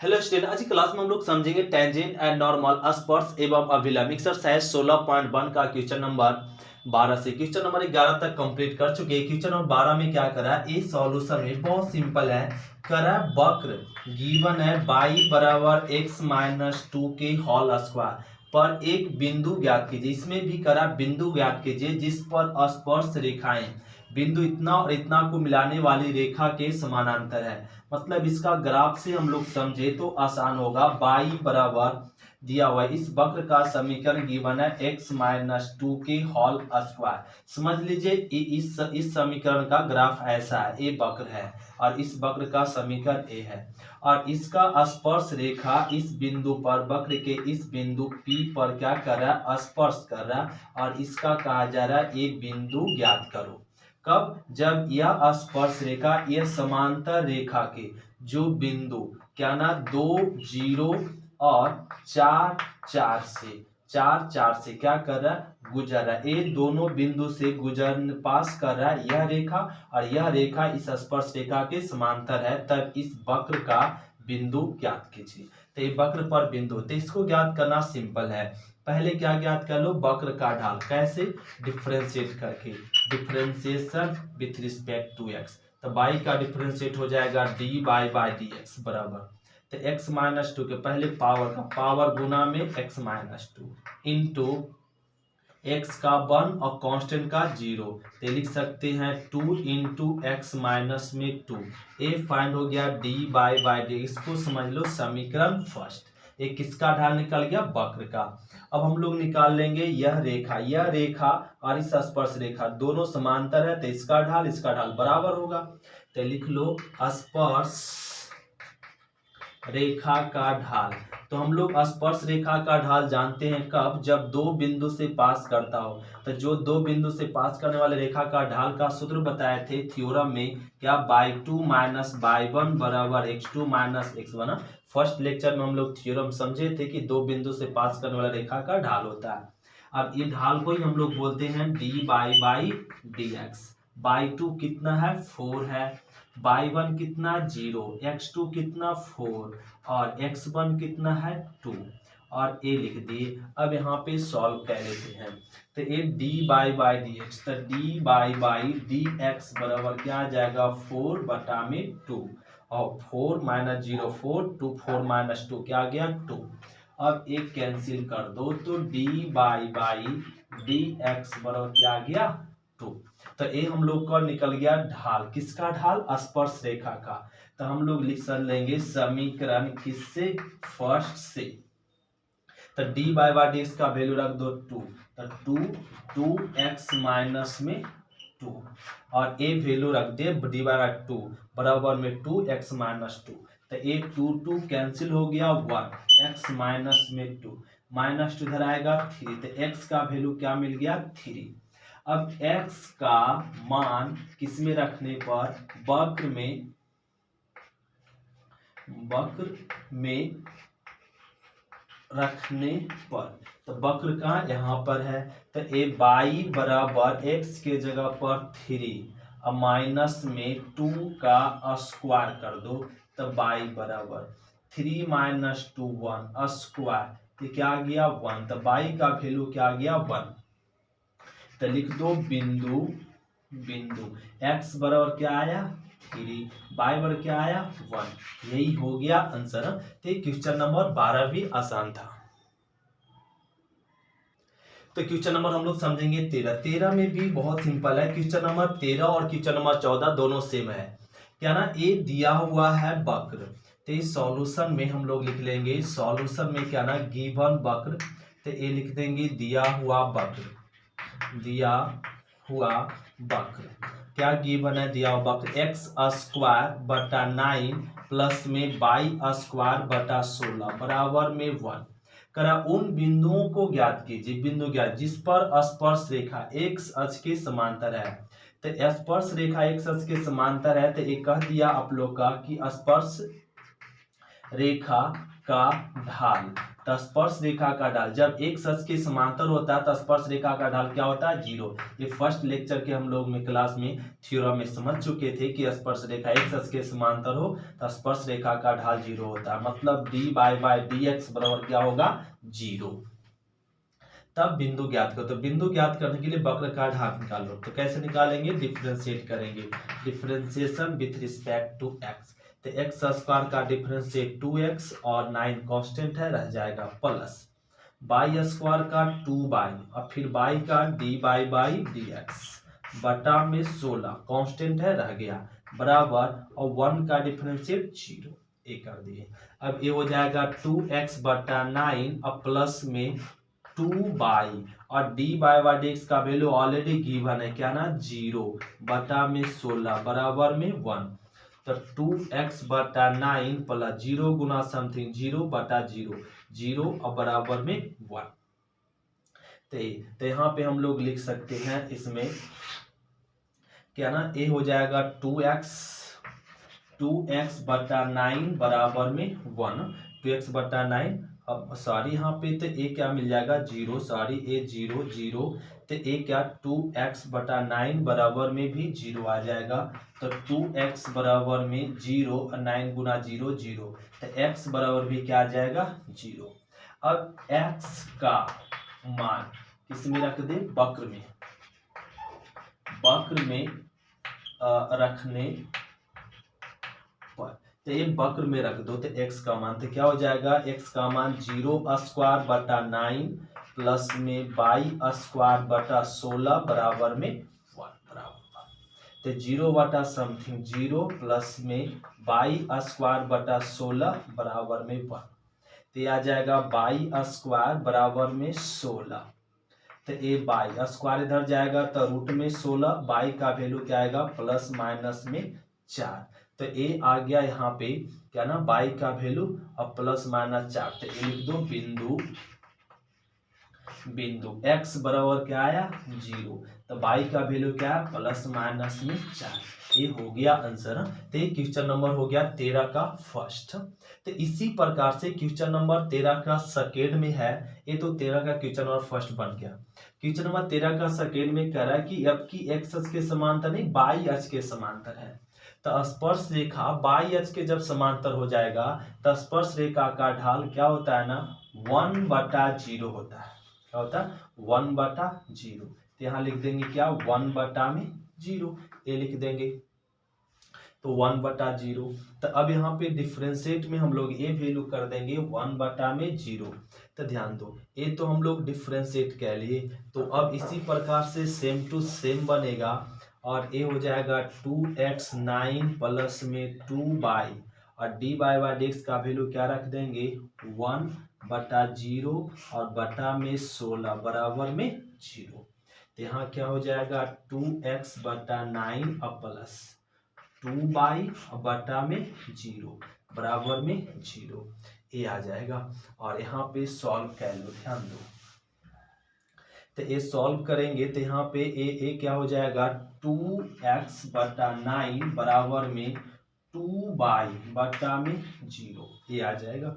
Hello student, आज की class में हम लोग समझेंगे टेंजेंट एंड नॉर्मल, स्पर्श एवं अभिलंब एक्सरसाइज 16.1 का क्वेश्चन नंबर 12 से क्वेश्चन नंबर 11 तक कंप्लीट कर चुके हैं। क्वेश्चन नंबर 12 में क्या करा है, इस सॉल्यूशन में बहुत सिंपल है। करा वक्र गिवन है y बराबर x माइनस 2 के होल स्क्वायर पर एक बिंदु ज्ञात कीजिए। इसमें भी करा बिंदु ज्ञात कीजिए जिस पर स्पर्श रेखाएं बिंदु इतना और इतना को मिलाने वाली रेखा के समानांतर है। मतलब इसका ग्राफ से हम लोग समझे तो आसान होगा। y बराबर दिया हुआ है, इस वक्र का समीकरण गिवन है x माइनस 2 के होल स्क्वायर। समझ लीजिए इस समीकरण का ग्राफ ऐसा है, ए वक्र है और इस वक्र का समीकरण ए है और इसका स्पर्श रेखा इस बिंदु पर वक्र के इस बिंदु P पर क्या कर रहा है, स्पर्श कर रहा है और इसका कहा जा रहा है ये बिंदु ज्ञात करो। कब? जब यह स्पर्श रेखा यह समांतर रेखा के जो बिंदु क्या ना 2 0 और 4 4 से क्या कर रहा है, गुजर रहा है। ये दोनों बिंदु से पास कर रहा है यह रेखा और यह रेखा इस स्पर्श रेखा के समांतर है। तब इस वक्र का बिंदु ज्ञात कीजिए। तो ये वक्र पर बिंदु, तो इसको ज्ञात करना सिंपल है। पहले क्या ज्ञात कर लो, वक्र का ढाल। कैसे? डिफरेंशिएट करके, differentiation with respect to x। तो y का डिफरेंशिएट हो जाएगा dy बाई डी एक्स बराबर, तो x माइनस 2 के पहले पावर का पावर गुना में x माइनस 2 इंटू x का 1 और कांस्टेंट का 0, तो लिख सकते हैं 2 इंटू एक्स माइनस में 2। ए फाइंड हो गया dy बाई डी। इसको समझ लो समीकरण फर्स्ट। ये किसका ढाल निकल गया? वक्र का। अब हम लोग निकाल लेंगे यह रेखा और इस स्पर्श रेखा दोनों समांतर है, तो इसका ढाल बराबर होगा। तो लिख लो स्पर्श रेखा का ढाल। तो हम लोग स्पर्श रेखा का ढाल जानते हैं कब? जब दो बिंदु से पास करता हो। तो जो दो बिंदु से पास करने वाले रेखा का ढाल का सूत्र बताए थे थ्योरम में, क्या बाई 2 माइनस बाई 1 बराबर x2 minus x1। First lecture में हम लोग थ्योरम समझे थे कि दो बिंदु से पास करने वाला रेखा का ढाल होता है। अब ये ढाल को ही हम लोग बोलते हैं D by D x. By 2 कितना है? 4 है। बाई 1 कितना? 0। x2 कितना? 4 और x1 कितना है? 2 और a लिख दिए। अब यहाँ पे सॉल्व कर लेते हैं। तो ये डी बाई डी एक्स, तो डी बाई डी एक्स बराबर क्या आ जाएगा? 4 बटा में 2 और 4 माइनस 0 4 2 4 माइनस 2 क्या आ गया? 2। अब एक कैंसिल कर दो तो डी बाई डी एक्स बराबर क्या आ गया? 2। तो ये हम लोग का निकल गया ढाल। किसका ढाल? स्पर्श रेखा का। तो हम लोग लिख लेंगे समीकरण किससे? फर्स्ट से। तो डी बाई डी एक्स का वैल्यू रख दो 2, तो 2 एक्स माइनस में 2 और ए वैल्यू रख दे डी बाई 2 बराबर में 2 एक्स माइनस 2। तो ए 2 कैंसिल हो गया 1 एक्स माइनस में 2 माइनस 2 इधर आएगा 3, तो एक्स का वैल्यू क्या मिल गया? 3। अब x का मान किस में रखने पर? वक्र में रखने पर। तो वक्र का यहाँ पर है, तो ए y बराबर x के जगह पर 3 और माइनस में 2 का स्क्वायर कर दो, तो y बराबर 3 माइनस 2 1 स्क्वायर, तो क्या आ गया? 1। तो y का वैल्यू क्या आ गया? 1। तो लिख दो बिंदु x बराबर क्या आया? 3, y बराबर क्या आया? 1। यही हो गया आंसर। तो क्वेश्चन नंबर 12 भी आसान था। तो क्वेश्चन नंबर हम लोग समझेंगे 13 में भी बहुत सिंपल है। क्वेश्चन नंबर 13 और क्वेश्चन नंबर 14 दोनों सेम है। क्या ना, ये दिया हुआ है वक्र, तो इस सॉल्यूशन में हम लोग लिख लेंगे, सॉल्यूशन में क्या ना गिवन वक्र, तो ये लिख देंगे दिया हुआ वक्र। क्या गिवन है? दिया हुआ वक्र एक्स स्क्वायर बटा 9 प्लस में वाई स्क्वायर बटा 16 बराबर में 1। करा उन बिंदुओं को ज्ञात कीजिए, बिंदु ज्ञात जिस पर स्पर्श रेखा एक्स अक्ष के समांतर है। तो स्पर्श रेखा एक्स अक्ष के समांतर है, तो ये कह दिया आप लोग का कि स्पर्श रेखा का ढाल, तो स्पर्श रेखा का ढाल जब एक्स अक्ष के समांतर होता है तो स्पर्श रेखा का ढाल क्या होता है, 0। ये फर्स्ट लेक्चर के हम लोग में क्लास में थ्योरम में समझ चुके थे कि स्पर्श रेखा एक्स अक्ष के समांतर हो तो स्पर्श रेखा का ढाल 0 होता है, मतलब dy/dx बराबर क्या होगा, 0। तब बिंदु ज्ञात करो, तो बिंदु ज्ञात करने के लिए वक्र का ढाल निकालो, तो कैसे निकालेंगे, डिफरेंशिएट करेंगे, differentiation with respect to X, तो एक्स स्क्वायर का डिफरेंशिएट 2x और 9 कांस्टेंट है रह जाएगा, प्लस वाई स्क्वायर का 2y और फिर y का dy/dx बटा में 16 कांस्टेंट है रह गया, बराबर और 1 का डिफरेंशिएट 0, ये कर दिए। अब ये हो जाएगा 2x बटा 9 और प्लस में 2y और dy/dx का वैल्यू ऑलरेडी गिवन है, क्या ना, 0 बटा में 16 बराबर में 1, तो 2x बटा 9 प्लस 0 गुना समथिंग 0 बटा 0, 0 और बराबर में 1। तो यहाँ पे हम लोग लिख सकते हैं इसमें क्या ना, ये हो जाएगा 2x बटा 9 बराबर में 1, 2x बटा 9, अब सॉरी यहाँ पे तो ए क्या मिल जाएगा, 0, सॉरी ए 0 0, तो ए क्या 2x बटा 9 बराबर में भी 0 आ जाएगा, तो 2x बराबर में 0 और 9 गुना 0 0, तो x बराबर भी क्या आ जाएगा, 0। अब x का मान किस में रख दे, वक्र में, वक्र में रखने पर, तो एक वक्र में रख दो, तो x का मान तो क्या हो जाएगा, x का मान 0 स्क्वायर बटा 9 प्लस में y स्क्वायर बटा 16 बराबर में 1 बराबर, तो 0 बटा समथिंग 0 प्लस में y स्क्वायर बटा 16 बराबर में 1, तो ये आ जाएगा y स्क्वायर बराबर में 16, तो ये y स्क्वायर इधर जाएगा तो रूट में 16, y का वैल्यू क्या आएगा, प्लस माइनस में 4, तो ए आ गया यहाँ पे क्या ना, y का वैल्यू अब प्लस माइनस 4, तो ये लिख दो बिंदु x बराबर क्या आया, 0, तो y का वैल्यू क्या है, प्लस माइनस में 4, ये हो गया आंसर। तो ये क्वेश्चन नंबर हो गया 13 का फर्स्ट। तो इसी प्रकार से क्वेश्चन नंबर 13 का सेकेंड में है, ये तो 13 का क्वेश्चन नंबर फर्स्ट बन गया। क्वेश्चन नंबर 13 का सेकेंड में कह रहा है कि अब की x अक्ष के समांतर नहीं y अक्ष के समांतर है, तो स्पर्श रेखा y अक्ष के जब समांतर हो जाएगा तो स्पर्श रेखा का ढाल क्या होता है ना, 1/0 होता है, क्या होता है, 1/0, तो यहाँ लिख देंगे क्या, 1/0, ये लिख देंगे, तो 1/0। तो अब यहाँ पे डिफरेंशिएट में हम लोग ये वैल्यू कर देंगे 1/0, तो ध्यान दो ये तो हम लोग डिफरेंशिएट कह लिए, तो अब इसी प्रकार से सेम टू सेम बनेगा और ये हो जाएगा 2x 9 प्लस में 2y और dy/dx का वैल्यू क्या रख देंगे, 1/0 और बटा में 16 बराबर में 0, तो यहाँ क्या हो जाएगा 2x बटा 9 और प्लस 2y बटा में 0 बराबर में 0, ये आ जाएगा। और यहाँ पे सॉल्व कर लो, ध्यान दो, तो ये सॉल्व करेंगे तो यहाँ पे ए क्या हो जाएगा, 2x बटा 9 बराबर में 2y बटा में 0, ये आ जाएगा।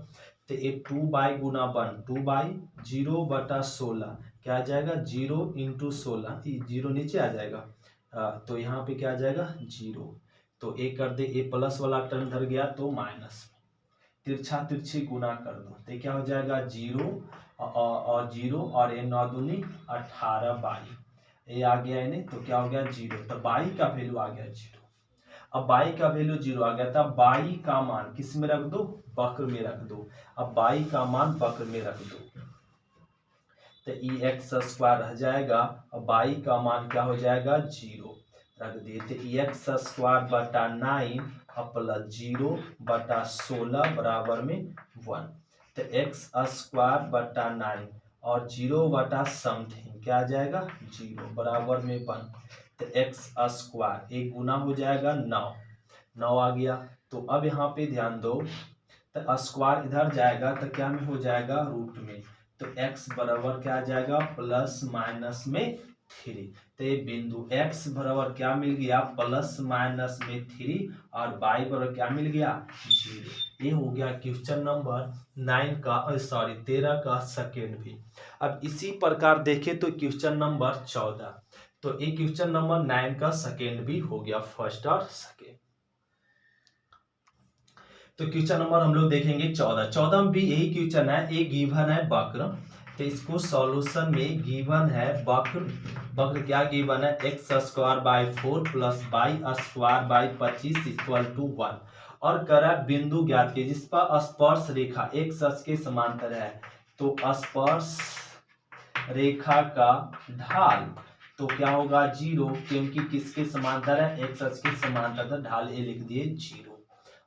तो ये 2y गुना 1 2y 0 बटा 16 क्या आ जाएगा, 0 इंटू 16, 0 नीचे आ जाएगा, तो यहाँ पे क्या आ जाएगा 0, तो ए कर दे, ए प्लस वाला टर्म धर गया तो माइनस, तिरछा तिरछी गुना कर दो, तो क्या हो जाएगा 0 और 0 और ए 9 दूनी 18 y, ये आ गया है नहीं, तो क्या हो गया 0, तो y का वैल्यू आ गया 0। अब y का वैल्यू 0 आ गया, तब y का मान किस में रख दो, वक्र में रख दो। अब y का मान वक्र में रख दो, तो x स्क्वायर रह जाएगा, अब y का मान क्या हो जाएगा 0 रख दिए, तो x स्क्वायर बटा 9 प्लस 0 बटा 16 बराबर में 1, तो x स्क्वायर बटा 9 और 0 बटा समथिंग क्या आ जाएगा 0 बराबर में 1, तो x स्क्वायर एक गुना हो जाएगा 9 आ गया। तो अब यहाँ पे ध्यान दो, तो स्क्वायर इधर जाएगा तो क्या में हो जाएगा रूट में, तो x बराबर क्या आ जाएगा प्लस माइनस में 3। तो ये बिंदु x बराबर क्या मिल गया, प्लस माइनस में 3 और y बराबर क्या मिल गया, 0। ये हो गया क्वेश्चन नंबर 13 का सेकेंड भी। अब इसी प्रकार देखें तो क्वेश्चन नंबर 14, तो ये क्वेश्चन नंबर 9 का सेकेंड भी हो गया, फर्स्ट और सेकेंड। तो क्वेश्चन नंबर हम लोग देखेंगे 14 में भी यही क्वेश्चन है, एक गिवन है वक्र, तो इसको सॉल्यूशन में गिवन है वक्र क्या गिवन है, X square by 4 plus Y square by 25 equal to 1, और करा बिंदु ज्ञात कीजिए जिस पर स्पर्श रेखा एक्स अक्ष के समांतर है। तो स्पर्श रेखा का ढाल तो क्या होगा 0, क्योंकि किसके समांतर है, एक्स अक्ष के समांतर, तो ढाल ए लिख दिए 0,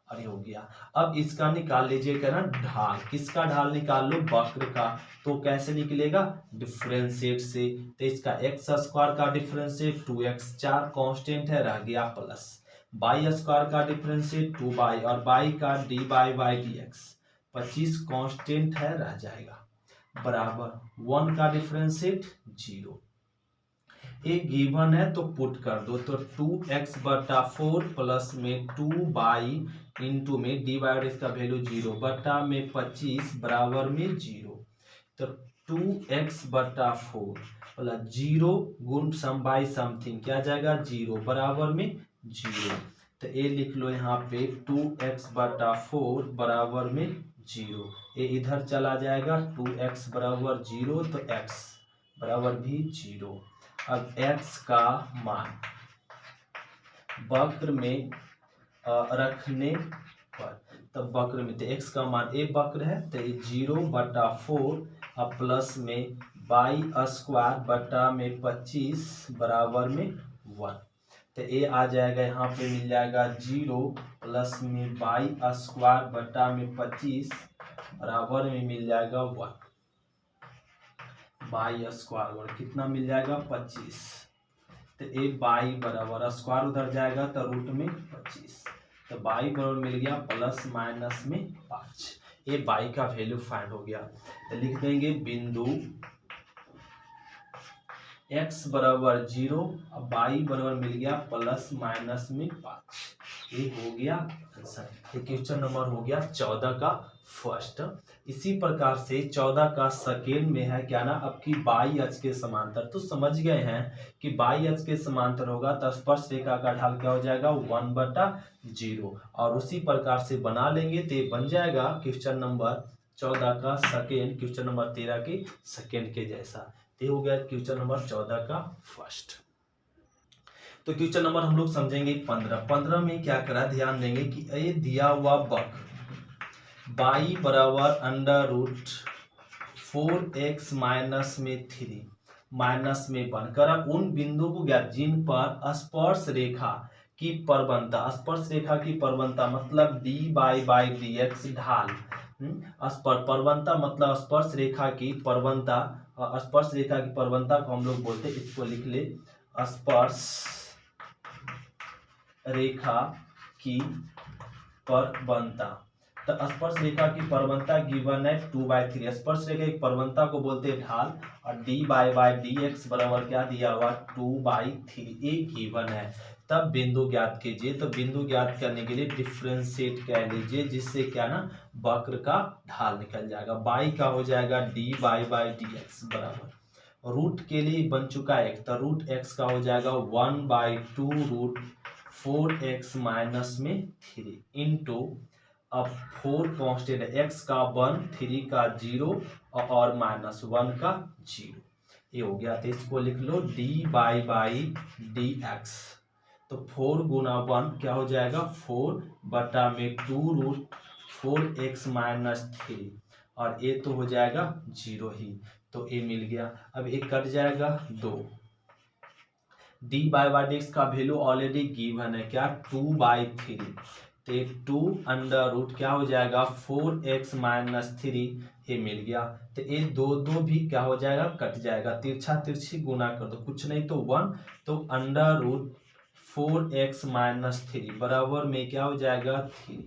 और ये हो गया। अब इसका निकाल लीजिएगा ना ढाल, किसका ढाल निकाल लो, वक्र का। तो कैसे निकलेगा, डिफरेंशिएट से। तो इसका एक्स स्क्वायर का डिफरेंशिएट 2x, 4 कांस्टेंट है रह गया, प्लस वाई स्क्वायर का डिफरेंशिएट 2y और y का dy बाई dx 25 कांस्टेंट है रह जाएगा, बराबर 1 का डिफरेंशिएट 0। एक गिवन है तो पुट कर दो, तो 2x बटा 4 प्लस में 2y इंटू में डी बाई इसका वैल्यू 0 बटा में 25 बराबर में 0। तो 2x बटा 4 प्लस 0 गुण सम बाई समथिंग क्या जाएगा 0 बराबर में 0। तो ये लिख लो यहाँ पे 2x बटा 4 बराबर में 0, ये इधर चला जाएगा 2x बराबर 0, तो x बराबर भी 0। अब x का मान वक्र में रखने पर, तब वक्र में तो x का मान ए वक्र है, तो ये 0 बटा 4 अब प्लस में बाई स्क्वायर बटा में 25 बराबर में 1। तो ये आ जाएगा यहाँ पे मिल जाएगा 0 प्लस में बाई स्क्वायर बटा में 25 बराबर में मिल जाएगा 1। बाई स्क्वायर कितना मिल जाएगा 25, तो ए बाई बराबर स्क्वायर उधर जाएगा तो रूट में 25, तो बाई बराबर मिल गया प्लस माइनस में 5। ये बाई का वैल्यू फाइंड हो गया, तो लिख देंगे बिंदु x बराबर 0 अब बाई बराबर मिल गया प्लस माइनस में 5। ये हो गया आंसर। ये क्वेश्चन नंबर हो गया 14 का फर्स्ट। इसी प्रकार से 14 का सेकेंड में है क्या ना, अब की बाई अक्ष के समांतर। तो समझ गए हैं कि बाई अक्ष के समांतर होगा तो स्पर्श रेखा का ढाल क्या हो जाएगा 1/0, और उसी प्रकार से बना लेंगे तो ये बन जाएगा क्वेश्चन नंबर 14 का सेकेंड क्वेश्चन नंबर 13 के सेकेंड के जैसा। ये हो गया क्वेश्चन नंबर 14 का फर्स्ट। तो क्वेश्चन नंबर हम लोग समझेंगे 15 में क्या करा, ध्यान देंगे कि ये दिया हुआ वक्र बाई बराबर अंडर रूट 4x माइनस में 3 माइनस में 1 करा उन बिंदु को ज्ञात जिन पर स्पर्श रेखा की प्रवणता, स्पर्श रेखा की प्रवणता मतलब dy बाई dx ढाल, प्रवणता मतलब स्पर्श रेखा की प्रवणता, स्पर्श रेखा की प्रवणता को हम लोग बोलते हैं, इसको लिख ले स्पर्श रेखा की प्रवणता। तो स्पर्श रेखा की प्रवणता गिवन है 2/3, स्पर्श रेखा की प्रवणता को बोलते हैं ढाल, और dy बाई dx बराबर क्या दिया हुआ 2/3 एक गिवन है। तब बिंदु ज्ञात कीजिए, तो बिंदु ज्ञात करने के लिए डिफरेंशिएट कर लीजिए, जिससे क्या ना वक्र का ढाल निकल जाएगा। बाई का हो जाएगा dy बाई dx बराबर रूट के लिए बन चुका है एक, तो रूट x का हो जाएगा 1/2 रूट 4x माइनस में 3 इंटू अब 4 कांस्टेंट है, x का 1 3 का 0 और माइनस 1 का 0, ये हो गया। तो इसको लिख लो dy बाई dx, तो 4 गुना 1 क्या हो जाएगा 4 बटा में 2 रूट 4x माइनस 3, और ये तो हो जाएगा 0 ही, तो ये मिल गया। अब ये कट जाएगा 2, dy बाई dx का वैल्यू ऑलरेडी गिवन है क्या 2/3, तो 2 अंडर रूट क्या हो जाएगा 4x माइनस 3, ये मिल गया। तो ये दो भी क्या हो जाएगा कट जाएगा, तिरछा तिरछी गुना कर दो, कुछ नहीं तो 1, तो अंडर रूट 4x माइनस 3 बराबर में क्या हो जाएगा 3,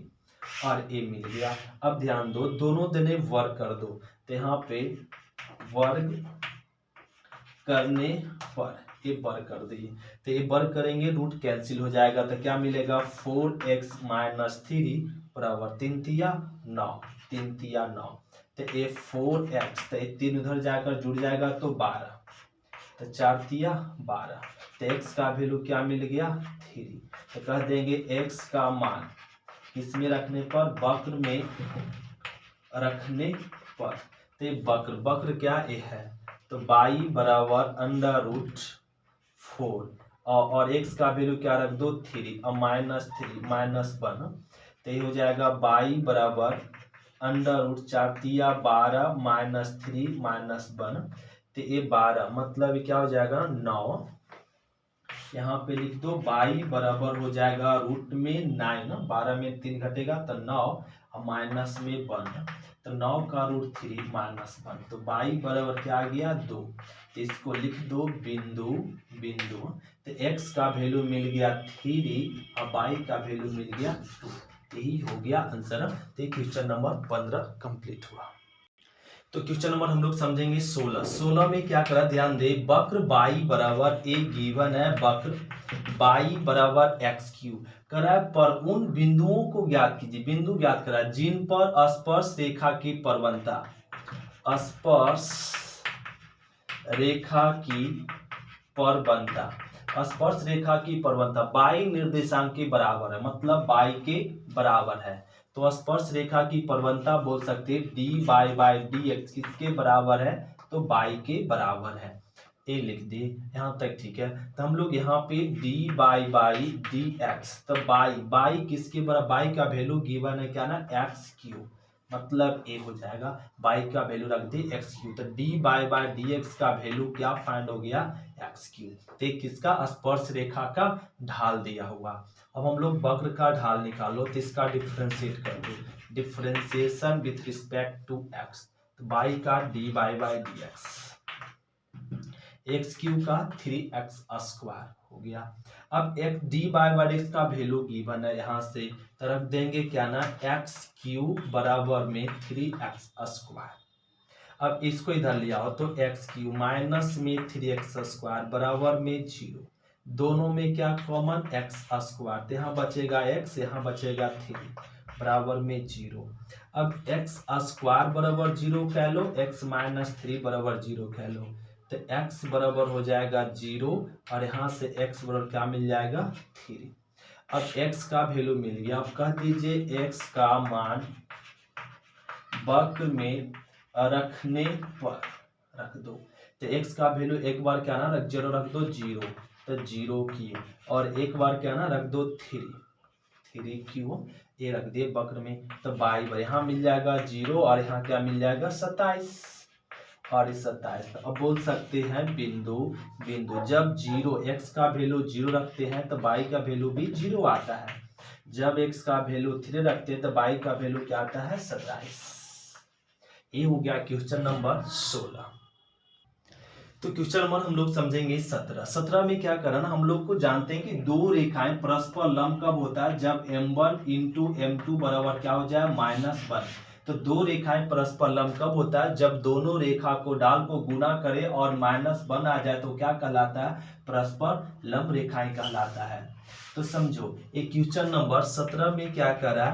और ये मिल गया। अब ध्यान दो दोनों देने वर्ग कर दो, तो यहाँ पे वर्ग करने पर ये वर्ग कर दिए, तो ये वर्ग करेंगे रूट कैंसिल हो जाएगा, तो क्या मिलेगा 4x माइनस 3 बराबर 3 तिया 9, 3 तिया 9, तो ये 4x, तो ये 3 उधर जाकर जुड़ जाएगा तो 12, तो 4 तिया 12, तो x का वैल्यू क्या मिल गया 3, तो कह देंगे x का मान किसमें रखने पर, वक्र में रखने पर, तो ये वक्र क्या ये है, तो y बराबर अंडर रूट 4 और x का वैल्यू क्या रख दो 3 और माइनस 3 माइनस 1, तो ये हो जाएगा y बराबर अंडर रूट 4 तिया 12 माइनस 3 माइनस 1, तो ये 12 मतलब ये क्या हो जाएगा 9, यहाँ पे लिख दो y बराबर हो जाएगा रूट में 9, 12 में 3 घटेगा तो 9 और माइनस में 1, तो 9 का रूट 3 माइनस 1, तो y बराबर क्या आ गया 2, तो इसको लिख दो बिंदु, तो x का वैल्यू मिल गया 3 और y का वैल्यू मिल गया 2, यही हो गया आंसर। तो क्वेश्चन नंबर 15 कंप्लीट हुआ। तो क्वेश्चन नंबर हम लोग समझेंगे 16 में क्या करा, ध्यान दे, वक्र y बराबर ए गिवन है, वक्र y बराबर एक्स क्यू करा पर उन बिंदुओं को ज्ञात कीजिए, बिंदु ज्ञात करा जिन पर स्पर्श रेखा की परवलता, स्पर्श रेखा की परवलता, स्पर्श रेखा की परवलता y निर्देशांक के बराबर है, मतलब y के बराबर है, तो स्पर्श रेखा की परवलता बोल सकते हैं dy बाई dx किसके बराबर है, तो y के बराबर है, ये लिख दिए यहाँ तक ठीक है। तो हम लोग यहाँ पे dy बाई dx, तो y किसके बराबर, y का वैल्यू गिवन है क्या ना एक्स क्यू, मतलब ये हो जाएगा y का वैल्यू रख दी एक्स क्यू, तो dy बाई dx का वैल्यू क्या फाइंड हो गया एक्स क्यू, तो किसका स्पर्श रेखा का ढाल दिया हुआ। अब हम लोग वक्र का ढाल निकालो, तो इसका डिफरेंशिएट कर दो, differentiation with respect to X, तो y का dy by dx, X cube का 3x स्क्वायर हो गया। अब एक dy बाई dx का वैल्यू गिवन है, यहाँ से तरफ देंगे क्या ना एक्स क्यू बराबर में 3x स्क्वायर, अब इसको इधर ले आओ तो एक्स क्यू माइनस में 3x स्क्वायर बराबर में 0, दोनों में क्या कॉमन एक्स स्क्वायर, तो यहाँ बचेगा x, यहाँ बचेगा 3 बराबर में 0। अब x स्क्वायर बराबर 0 कह लो, x माइनस 3 बराबर 0 कह लो, तो x बराबर हो जाएगा 0 और यहाँ से x बराबर क्या मिल जाएगा 3। अब x का वैल्यू मिल गया, अब कह दीजिए x का मान वक्र में रखने पर रख दो, तो x का वैल्यू एक बार क्या ना रख 0 रख दो 0, तो 0 की, और एक बार क्या ना रख दो 3 क्यों ये रख दिए वक्र में, तो बाई बाई यहाँ मिल जाएगा 0 और यहाँ क्या मिल जाएगा 27 और 27। तो अब बोल सकते हैं बिंदु जब 0 x का वैल्यू 0 रखते हैं तो y का वैल्यू भी 0 आता है, जब x का वैल्यू 3 रखते हैं तो y का वैल्यू क्या आता है 27। ये हो गया क्वेश्चन नंबर 16। तो क्वेश्चन नंबर हम लोग समझेंगे 17 में क्या करना, हम लोग को जानते हैं कि दो रेखाएं परस्पर लंब कब होता है, जब m1 इंटू m2 बराबर क्या हो जाए -1। तो दो रेखाएं परस्पर लंब कब होता है, जब दोनों रेखा को डाल को गुना करे और -1 आ जाए तो क्या कहलाता है, परस्पर लंब रेखाएं कहलाता है। तो समझो एक क्वेश्चन नंबर 17 में क्या करा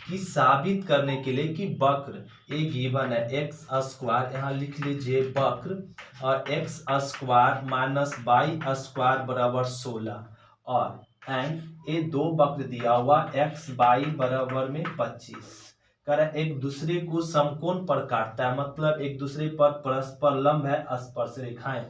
कि साबित करने के लिए कि वक्र ये गिवन है एक्स स्क्वायर, यहाँ लिख लीजिए वक्र और X square minus Y square बराबर 16 और एंड ये दो वक्र दिया हुआ एक्स वाई बराबर में 25 कर एक दूसरे को समकोण पर काटता है, मतलब एक दूसरे पर परस्पर लंब है स्पर्श रेखाएं,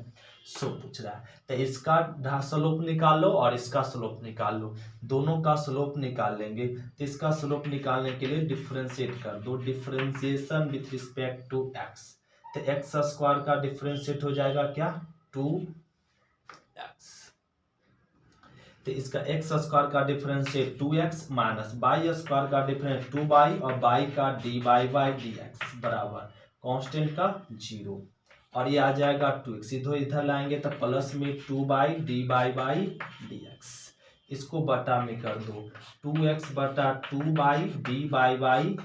सो पूछ रहा है। तो इसका स्लोप निकालो और इसका स्लोप निकाल लो, दोनों का स्लोप निकाल लेंगे। तो इसका स्लोप निकालने के लिए डिफरेंशिएट कर दो, differentiation with respect to X, तो एक्स स्क्वायर का डिफरेंशिएट हो जाएगा क्या 2x, तो इसका एक्स स्क्वायर का differentiate 2x minus Y square का डिफरेंस 2y और y का dy बाई dx बराबर कांस्टेंट का 0 और ये आ जाएगा 2x, इधर लाएंगे तो प्लस में 2y dy बाई dx, इसको बटा में कर दो 2x बटा 2y dy by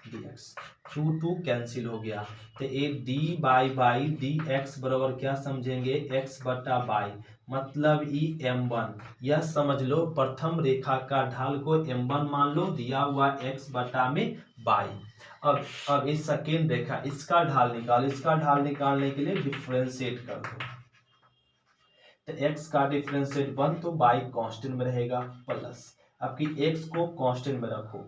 dx, 2 cancel हो गया। तो ये डी बाई डी एक्स बराबर क्या समझेंगे, x बटा बाई, मतलब ई m1। यह समझ लो प्रथम रेखा का ढाल को m1 मान लो, दिया हुआ x बटा में बाई। अब इस सेकेंड रेखा इसका ढाल निकाल, इसका ढाल निकालने के लिए डिफरेंशिएट कर दो। तो x का डिफरेंशिएट 1 तो y कांस्टेंट में रहेगा, प्लस आपकी x को कांस्टेंट में रखो।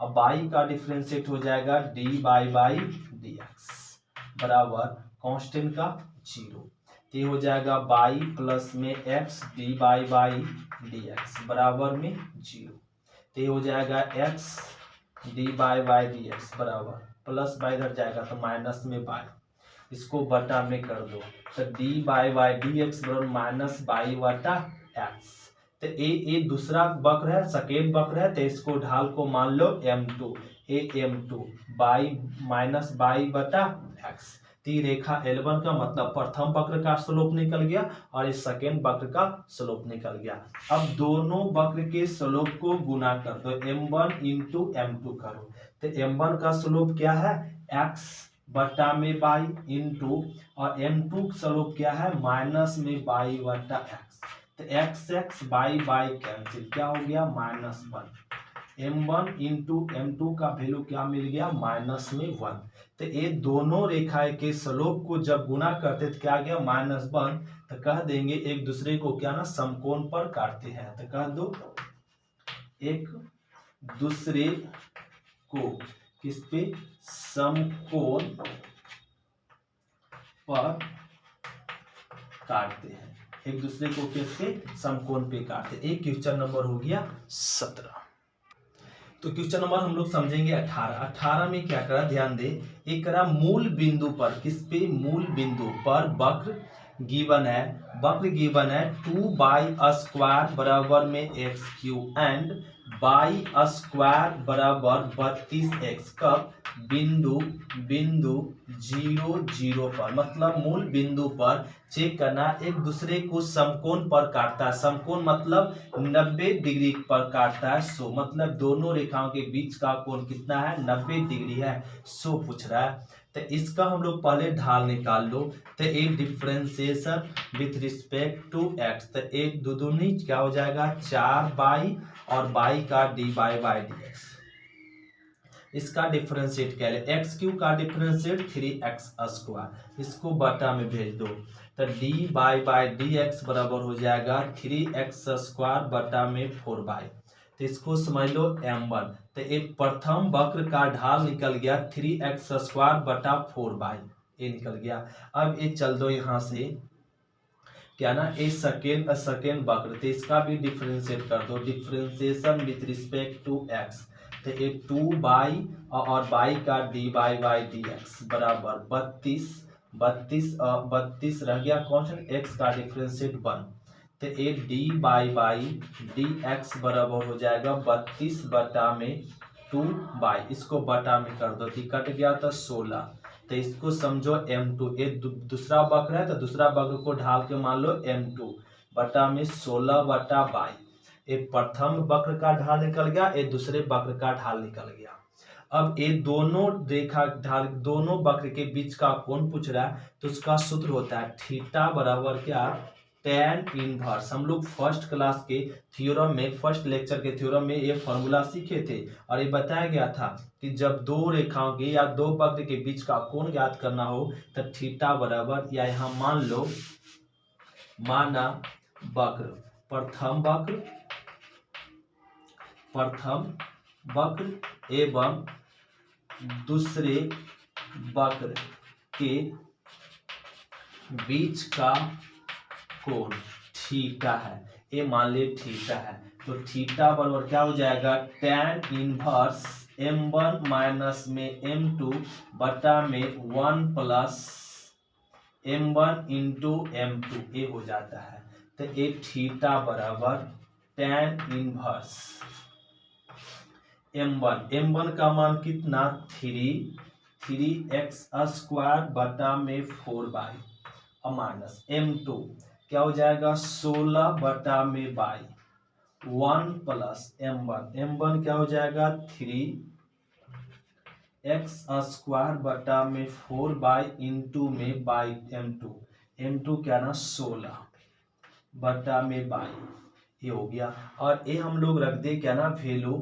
अब y का डिफरेंशिएट हो जाएगा डी बाई डी एक्स बराबर कांस्टेंट का 0। ये हो जाएगा y प्लस में x D by D x बराबर में 0। ये हो जाएगा x D by D x बराबर प्लस बाई इधर जाएगा तो माइनस में y, इसको बटा में कर दो। तो डी बाई डी एक्स बराबर माइनस बाई बटा एक्स। तो ए दूसरा वक्र है, सेकेंड वक्र है, तो इसको ढाल को मान लो m2, A m2 by minus by बटा एक्स। ती रेखा L1 का मतलब प्रथम वक्र का स्लोप निकल गया और इस सेकेंड वक्र का स्लोप निकल गया। अब दोनों वक्र के स्लोप को गुना कर दो, m1 इंटू m2 करो। तो m1 का स्लोप क्या है, x बटा में बाई इंटू, और m2 स्लोप क्या है, माइनस में बाई बटा एक्स। तो x बाई कैंसिल, क्या हो गया -1। m1 इंटू m2 का वैल्यू क्या मिल गया, -1। तो ये दोनों रेखाएं के स्लोप को जब गुना करते तो क्या गया, -1। तो कह देंगे एक दूसरे को क्या ना समकोण पर काटते हैं। तो कह दो एक दूसरे को किस पे, समकोण पर काटते हैं, एक दूसरे को किस पे, समकोण पे काटते हैं। एक क्वेश्चन नंबर हो गया 17। तो क्वेश्चन नंबर हम लोग समझेंगे 18 में क्या करा, ध्यान दे। एक करा मूल बिंदु पर, किस पे, मूल बिंदु पर वक्र गिवन है, वक्र गिवन है 2y² बराबर में x³ एंड y² बराबर 32x। कब, बिंदु 0 0 पर, मतलब मूल बिंदु पर चेक करना एक दूसरे को समकोण पर काटता है। समकोण मतलब 90 डिग्री पर काटता है। सो मतलब दोनों रेखाओं के बीच का कोण कितना है, 90 डिग्री है। सो पूछ रहा है, तो इसका हम लोग पहले ढाल निकाल लो। तो a differentiation with respect to X, तो एक दुदुनी क्या हो जाएगा, 4y और y का डी बाई डी एक्स। इसका डिफरेंशिएट क्या है, x³ का डिफरेंशिएट 3x², इसको बटा में भेज दो। तो डी बाई डी एक्स बराबर हो जाएगा 3x² बटा में 4y। तो इसको समझ लो m1। तो एक प्रथम वक्र का ढाल निकल गया 3x² बटा 4y, ये निकल गया। अब ये चल दो यहाँ से क्या ना, ये सेकेंड वक्र, तो इसका भी डिफरेंशिएट कर दो, differentiation with respect to x। तो ये 2y और y का डी बाई डी एक्स बराबर 32 रह गया कांस्टेंट, x का डिफरेंशिएट 1। तो ये डी बाई डी एक्स बराबर हो जाएगा 32 बटा में 2y, इसको बटा में कर दो, कट गया तो 16। तो इसको समझो m2, ये दूसरा वक्र है, तो दूसरा वक्र को ढाल के मान लो m2 बटा में 16 बटा बाई। एक प्रथम वक्र का ढाल निकल गया, एक दूसरे वक्र का ढाल निकल गया। अब ये दोनों रेखा ढाल, दोनों वक्र के बीच का कोण पूछ रहा है, तो उसका सूत्र होता है थीटा बराबर क्या, tan इनवर्स। हम लोग फर्स्ट क्लास के थ्योरम में, फर्स्ट लेक्चर के थ्योरम में ये फॉर्मूला सीखे थे, और ये बताया गया था कि जब दो रेखाओं के या दो वक्र के बीच का कोण ज्ञात करना हो तो थीटा बराबर, या यहाँ मान लो, माना वक्र, प्रथम वक्र एवं दूसरे वक्र के बीच का कोण थीटा है, ये मान ले थीटा है। तो थीटा बराबर क्या हो जाएगा, tan इनवर्स m1 माइनस में m2 बटा में 1 प्लस m1 इंटू m2, ये हो जाता है। तो ये थीटा बराबर tan इनवर्स m1 का मान कितना, 3x² बटा में 4y और माइनस m2 क्या हो जाएगा 16 बटा में बाई 1 प्लस m1 क्या हो जाएगा 3 एक्स स्क्वायर बटा में 4 इंटू में बाई m2 क्या ना 16 बटा में बाई, ये हो गया। और ये हम लोग रख दे क्या ना वैल्यू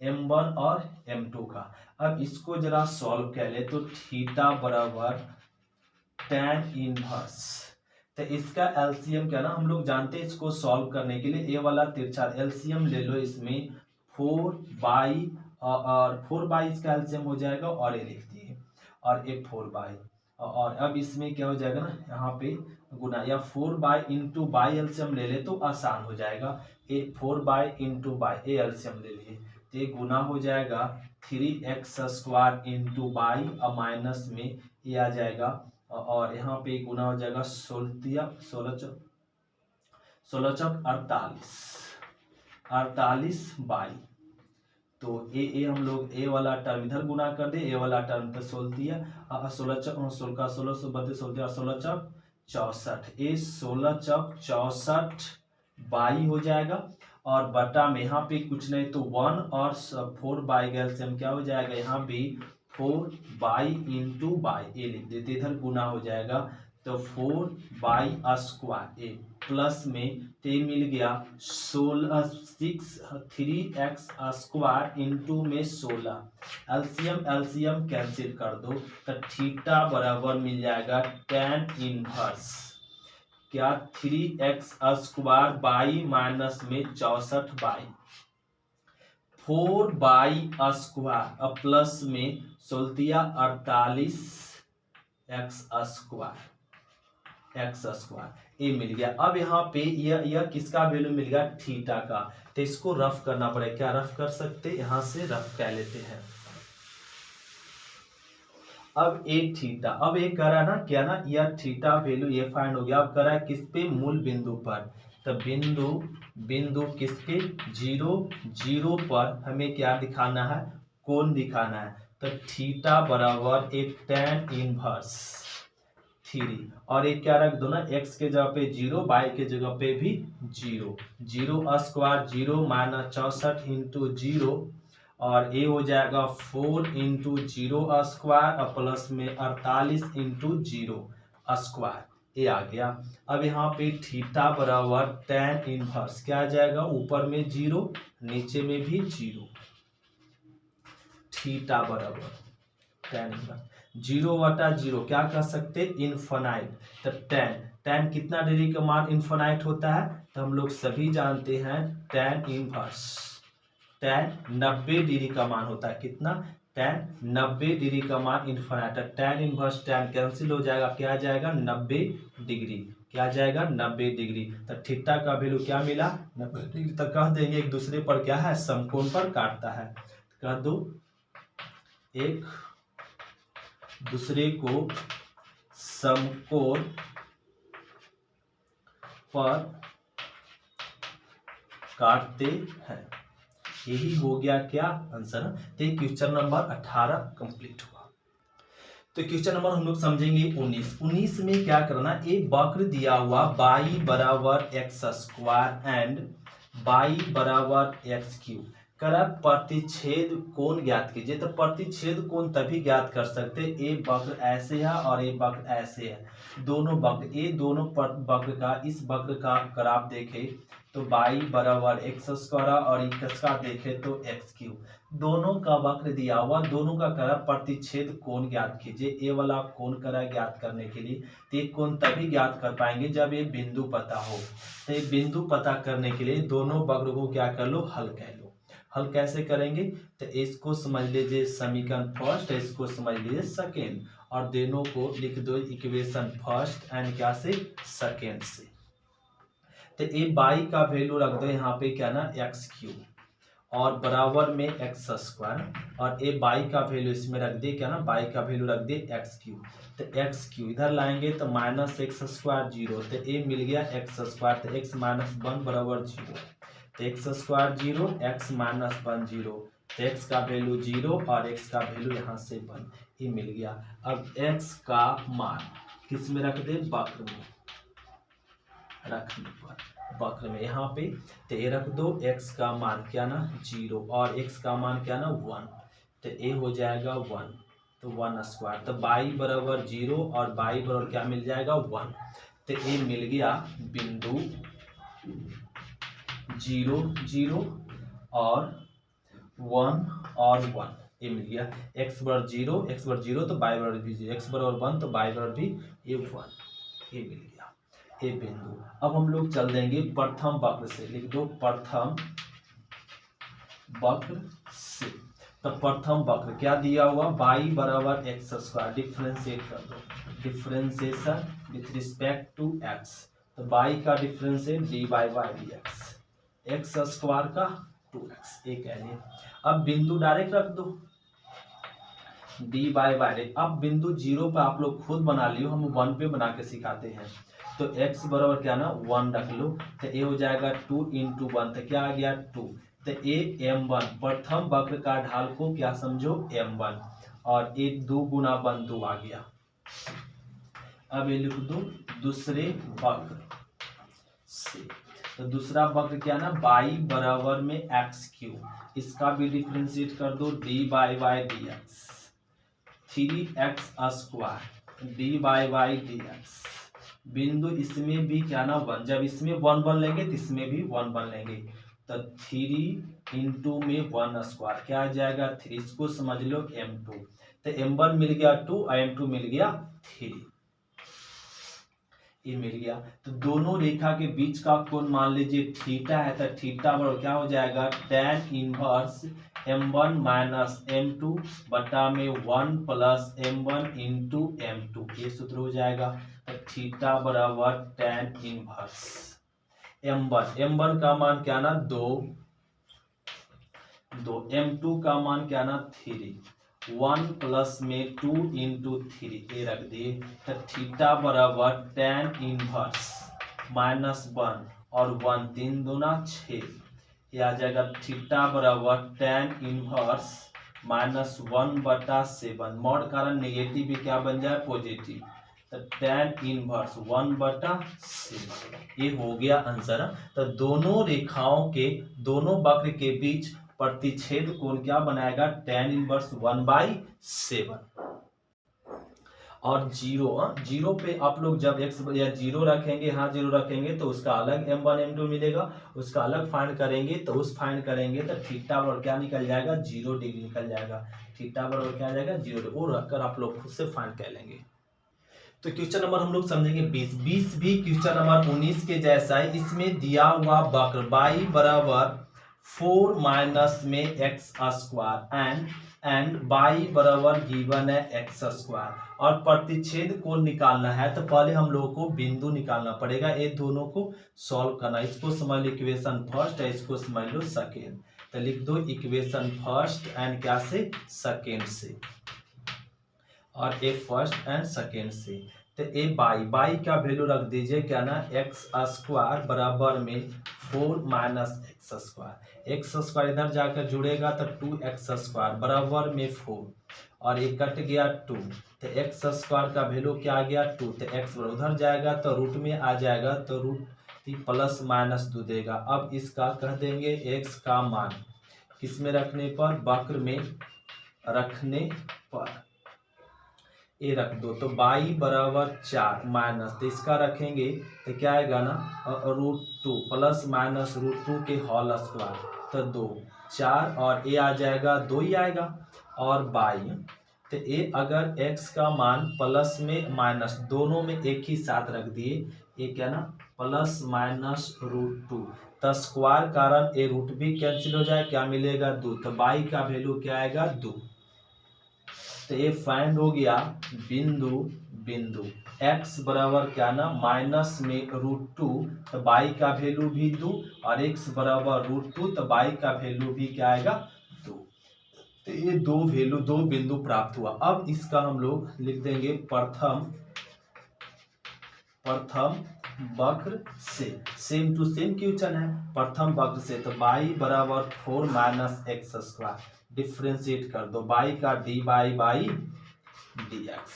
m1 और m2 का। अब इसको जरा सॉल्व कर ले तो थीटा बराबर tan इनवर्स, तो इसका एलसीएम क्या ना हम लोग जानते हैं, इसको सॉल्व करने के लिए ए वाला तिरछा एलसीएम ले लो, इसमें 4 और 4 इसका एलसीएम हो जाएगा और ये लिख दिए और ये 4 और अब इसमें क्या हो जाएगा ना यहाँ पे गुना, या 4 इंटू बाई एलसीएम ले ले तो आसान हो जाएगा, ये 4 इंटू बाई ए एलसीएम ले लिए तो ये गुना हो जाएगा 3x स्क्वायर इंटू बाई और माइनस में ये आ जाएगा और यहाँ पे गुना हो जाएगा 16 चौक 48 बाई, तो ए हम लोग ए वाला टर्म इधर गुना कर दे, ए वाला टर्म तो 16 चौक 64, ए 16 चौक 64 बाई हो जाएगा और बटा में यहाँ पे कुछ नहीं तो 1 और 4 बाई का एलसीएम क्या हो जाएगा, यहाँ भी 4 बाई इंटू बाई ए लिख देते, इधर गुना हो जाएगा तो 4 बाई स्क्वायर ए प्लस में ते मिल गया 3x स्क्वायर इंटू में 16 एलसीएम कैंसिल कर दो तो थीटा बराबर मिल जाएगा tan इनवर्स क्या 3x स्क्वायर बाई माइनस में 64 बाई 4 बाई स्क्वायर प्लस में 48 x स्क्वायर ये मिल गया। अब यहाँ पे यह किसका वैल्यू मिल गया, थीटा का, तो इसको रफ करना पड़ेगा, क्या रफ कर सकते, यहाँ से रफ कर लेते हैं। अब ए थीटा, अब ये कह रहा है ना क्या ना यह थीटा वैल्यू ये फाइंड हो गया, अब कह रहा है किस पे, मूल बिंदु पर, तो बिंदु किस पे 0 पर हमें क्या दिखाना है, कोण दिखाना है, तो थीटा बराबर एक tan इनवर्स 3 और एक क्या रख दो ना x के जगह पे 0 y के जगह पे भी 0 स्क्वायर 0 माइनस 64 इंटू 0 और ये हो जाएगा 4 इंटू 0 स्क्वायर और प्लस में 48 इंटू 0 स्क्वायर, ये आ गया। अब यहाँ पे थीटा बराबर tan इनवर्स क्या आ जाएगा, ऊपर में 0 नीचे में भी 0, थीटा बराबर tan इनवर्स 0/0 क्या कर सकते, इनफाइनाइट, तो tan कितना डिग्री का मान इनफाइनाइट होता है, तो हम लोग सभी जानते हैं tan इनवर्स tan 90 डिग्री का मान होता है, कितना, tan 90 डिग्री का मान इनफाइनाइट है, tan इनवर्स tan कैंसिल हो जाएगा, क्या आ जाएगा 90 डिग्री, क्या आ जाएगा 90 डिग्री, तो थीटा का वैल्यू क्या मिला 90 डिग्री, तो कह देंगे एक दूसरे पर क्या है, समकोण पर काटता है, कह दो एक दूसरे को समकोण पर काटते हैं, यही हो गया क्या आंसर। तो क्वेश्चन नंबर 18 कंप्लीट हुआ। तो क्वेश्चन नंबर हम लोग समझेंगे 19 में क्या करना, एक वक्र दिया हुआ y बराबर x स्क्वायर एंड y बराबर x क्यूब, करा प्रतिच्छेद कोण ज्ञात कीजिए, तो प्रतिच्छेद कोण तभी ज्ञात कर सकते, ए वक्र ऐसे है और ये वक्र ऐसे है, दोनों वक्र, ये दोनों वक्र का, इस वक्र का अगर आप देखें तो y बराबर x स्क्वायर और इसका देखें तो x क्यूब, दोनों का वक्र दिया हुआ, दोनों का करा प्रतिच्छेद कोण ज्ञात कीजिए, ए वाला कोण करा ज्ञात करने के लिए, तो ये कोण तभी ज्ञात कर पाएंगे जब ये बिंदु पता हो, तो ये बिंदु पता करने के लिए दोनों वक्र को क्या कर लो, हल कर लो। हल कैसे करेंगे, तो इसको समझ लीजिए समीकरण फर्स्ट, इसको समझ लीजिए सेकेंड, और दोनों को लिख दो इक्वेशन फर्स्ट एंड क्या से, सेकेंड से। तो ये बाई का वैल्यू रख दो यहाँ पे क्या ना एक्स क्यूब और बराबर में एक्स स्क्वायर, और ये बाई का वैल्यू इसमें रख दे क्या ना, बाई का वैल्यू रख दे एक्स क्यूब, तो एक्स क्यूब इधर लाएंगे तो माइनस एक्स स्क्वायर 0, तो ये मिल गया एक्स स्क्वायर, तो एक्स माइनस 1 बराबर 0, तो एक्स स्क्वायर 0 एक्स माइनस 1 0, तो एक्स का वैल्यू 0 और एक्स का वैल्यू यहाँ से 1, ये मिल गया। अब एक्स का मान किस में रख दे, वक्र में रखने पर, वक्र में यहाँ पे तो ये रख दो, एक्स का मान क्या ना 0 और एक्स का मान क्या ना 1, तो ये हो जाएगा 1, तो 1 स्क्वायर, तो y बराबर 0 और y बराबर क्या मिल जाएगा 1। तो ये मिल गया बिंदु 0 0 और 1 और 1, ये मिल गया। x बराबर 0, x बराबर 0 तो y बराबर भी 0, x बराबर 1 तो y बराबर भी ये 1, ये मिल गया ये बिंदु। अब हम लोग चल देंगे प्रथम वक्र से, लिख दो प्रथम वक्र से। तो प्रथम वक्र क्या दिया हुआ, y बराबर एक्स स्क्वायर, डिफ्रेंशिएट कर दो, differentiation with respect to x, तो y का differentiate dy by dx, X square का 2x, ये कह लिए। अब बिंदु डायरेक्ट रख दो dy बाई, अब बिंदु 0 पे आप लोग खुद बना लियो, हम 1 पे बना के सिखाते हैं। तो x बराबर क्या ना 1 रख लो, तो ये हो जाएगा 2 इंटू 1, तो क्या आ गया 2, तो ए m1, प्रथम वक्र का ढाल को क्या समझो m1, और एक 2 गुना 1 2 आ गया। अब ये लिख दो दूसरे वक्र से, तो दूसरा वक्र क्या ना y बराबर में एक्स क्यूब, इसका भी डिफरेंशिएट कर दो dy by dx, 3x square dy by dx, बिंदु इसमें भी क्या ना 1, जब इसमें 1 1 लेंगे तो इसमें भी 1 1 लेंगे, तो 3 इंटू में 1 स्क्वायर क्या आ जाएगा 3, इसको समझ लो m2, तो m1 मिल गया 2 और m2 मिल गया 3, ये मिल गया। तो दोनों रेखा के बीच का कोण मान लीजिए थीटा है, तो थीटा बराबर क्या हो जाएगा tan inverse m1 minus m2 बटा में 1 प्लस m1 इंटू m2, ये सूत्र हो जाएगा। तो थीटा बराबर tan इनवर्स m1 का मान क्या ना 2, m2 का मान क्या ना 3, 1 प्लस में 2 इंटू 3, ये रख दिए। तो थीटा बराबर tan इनवर्स माइनस 1 और 1 3 दूना 6, ये आ जाएगा थीटा बराबर tan इनवर्स माइनस 1 बटा 7, मॉड कारण नेगेटिव भी क्या बन जाए पॉजिटिव, तो tan इनवर्स 1 बटा 7, ये हो गया आंसर। तो दोनों रेखाओं के दोनों वक्र के बीच प्रतिच्छेद कोण क्या बनाएगा tan इनवर्स 1/7। और 0 पे आप लोग जब x या 0 रखेंगे, यहाँ 0 रखेंगे तो उसका अलग m1 m2 मिलेगा, उसका अलग फाइंड करेंगे तो उस फाइंड करेंगे तो थीटा बराबर क्या निकल जाएगा 0 डिग्री निकल जाएगा, थीटा बराबर क्या आ जाएगा 0 डिग्री, वो रखकर आप लोग खुद से फाइंड कर लेंगे। तो क्वेश्चन नंबर हम लोग समझेंगे 20 भी क्वेश्चन नंबर 19 के जैसा है। इसमें दिया हुआ वक्र y बराबर 4 माइनस में एक्स स्क्वायर एंड y बराबर गिवन है एक्स स्क्वायर, और प्रतिच्छेद को निकालना है। तो पहले हम लोगों को बिंदु निकालना पड़ेगा, ये दोनों को सॉल्व करना। इसको समझ लो इक्वेशन फर्स्ट है, इसको समझ लो सेकेंड, तो लिख दो इक्वेशन फर्स्ट एंड क्या से सेकेंड से, और ए फर्स्ट एंड सेकेंड से। तो ए बाई का वैल्यू रख दीजिए क्या ना एक्स स्क्वायर बराबर में 4 minus x square, x square इधर जाकर जुड़ेगा तो 2x स्क्वायर बराबर में 4, और ये कट गया 2, तो एक्स स्क्वायर का वैल्यू क्या आ गया 2, तो एक्स उधर जाएगा तो रूट में आ जाएगा, तो रूट प्लस माइनस 2 देगा। अब इसका कह देंगे एक्स का मान किस में रखने पर, वक्र में रखने पर, ए रख दो, तो y बराबर 4 माइनस, तो इसका रखेंगे तो क्या आएगा ना √2 प्लस माइनस √2 के होल स्क्वायर, तो 2 4 और ए आ जाएगा 2 ही आएगा, और y तो ए अगर x का मान प्लस में माइनस दोनों में एक ही साथ रख दिए, ये क्या ना प्लस माइनस √2, तो स्क्वायर कारण ए रूट भी कैंसिल हो जाए, क्या मिलेगा 2, तो y का वैल्यू क्या आएगा 2। तो ये फाइंड हो गया बिंदु x बराबर क्या ना माइनस में √2, तो y का वैल्यू भी 2, और x बराबर √2, तो y का वैल्यू भी क्या आएगा 2। तो ये दो बिंदु प्राप्त हुआ। अब इसका हम लोग लिख देंगे प्रथम वक्र से, सेम टू सेम क्वेश्चन है, प्रथम वक्र से, तो y बराबर 4 माइनस एक्स स्क्वायर, डिफ्रेंशिएट कर दो y का dy बाई dx,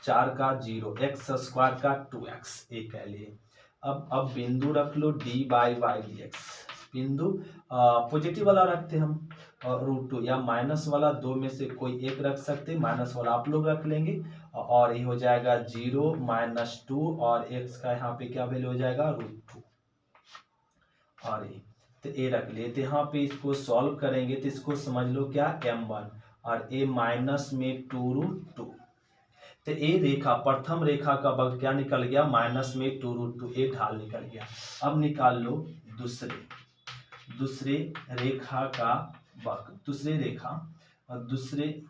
4 का 0, एक्स स्क्वायर का 2x, ये कह लिए। अब बिंदु रख लो dy बाई dx, बिंदु पॉजिटिव वाला रखते हम, √2 या माइनस वाला दो में से कोई एक रख सकते, माइनस वाला आप लोग रख लेंगे और ये हो जाएगा 0 - 2 और x का यहाँ पे क्या वैल्यू हो जाएगा √2 और ये तो ए रख लिए। तो यहाँ पे इसको सॉल्व करेंगे तो इसको समझ लो क्या m1 और a माइनस में 2√2। तो ए रेखा प्रथम रेखा का बग क्या निकल गया माइनस में 2√2, ए ढाल निकल गया। अब निकाल लो दूसरे रेखा का बग, दूसरे रेखा और दूसरे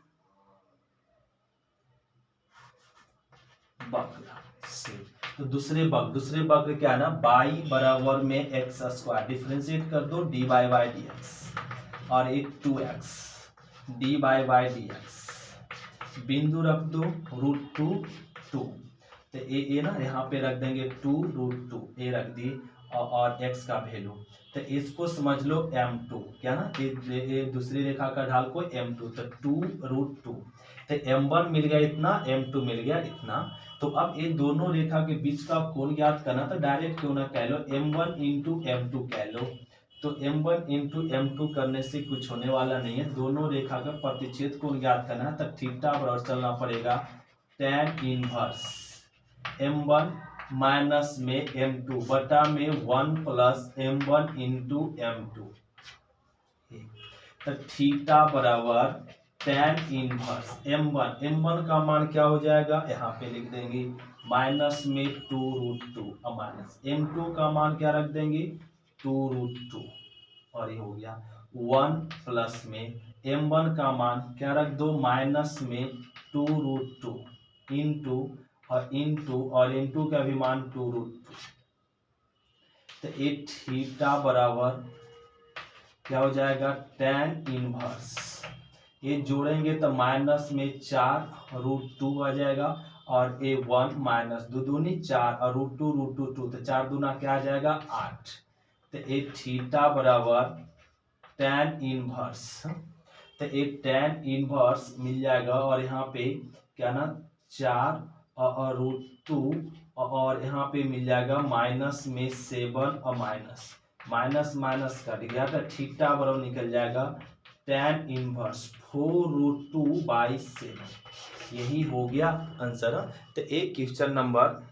वक्र से। तो दूसरे वक्र क्या है ना y बराबर में x², डिफरेंशिएट कर दो dy/dx और एक 2x dy/dx, बिंदु रख दो √2 तो ए ना यहाँ पे रख देंगे 2√2, ए रख दी और x का वैल्यू। तो इसको समझ लो m2 क्या ना, ये दूसरी रेखा का ढाल को m2, तो 2√2 तो m1 मिल गया इतना, m2 मिल गया इतना। तो अब ये दोनों रेखा के बीच का कोण ज्ञात करना, तो डायरेक्ट क्यों ना कह लो m1 × m2 कह लो। तो m1 × m2 करने से कुछ होने वाला नहीं है, दोनों रेखा का प्रतिच्छेद कोण ज्ञात करना है। तो थीटा बराबर चलना पड़ेगा tan इनवर्स m1 माइनस में m2 बटा में 1 + m1 × m2। तो थीटा बराबर tan इनवर्स m1 का मान क्या हो जाएगा यहाँ पे लिख देंगे माइनस में 2√2 और माइनस m2 का मान क्या रख देंगे 2√2 और ये हो गया 1 प्लस में m1 का मान क्या रख दो माइनस में 2√2 इंटू और इंटू का भी मान 2√2। तो ये थीटा बराबर क्या हो जाएगा tan इनवर्स, ये जोड़ेंगे तो माइनस में 4√2 आ जाएगा और ये 1 माइनस 2 दूनी 4 और √2 2, तो 4 दूना क्या आ जाएगा 8। तो ये थीटा बराबर tan इनवर्स, तो ये tan इनवर्स मिल जाएगा और यहाँ पे क्या ना 4 और √2 और यहाँ पे मिल जाएगा माइनस में 7 और माइनस कट गया तो थीटा बराबर निकल जाएगा tan इनवर्स 4√2/7, यही हो गया आंसर। तो एक क्वेश्चन नंबर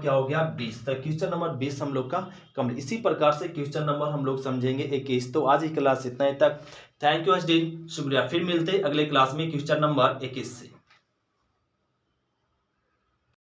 क्या हो गया 20। तो क्वेश्चन नंबर 20 हम लोग का कंप्लीट। इसी प्रकार से क्वेश्चन नंबर हम लोग समझेंगे 21। तो आज की क्लास इतना ही तक। थैंक यू, शुक्रिया। फिर मिलते हैं अगले क्लास में क्वेश्चन नंबर 21 से।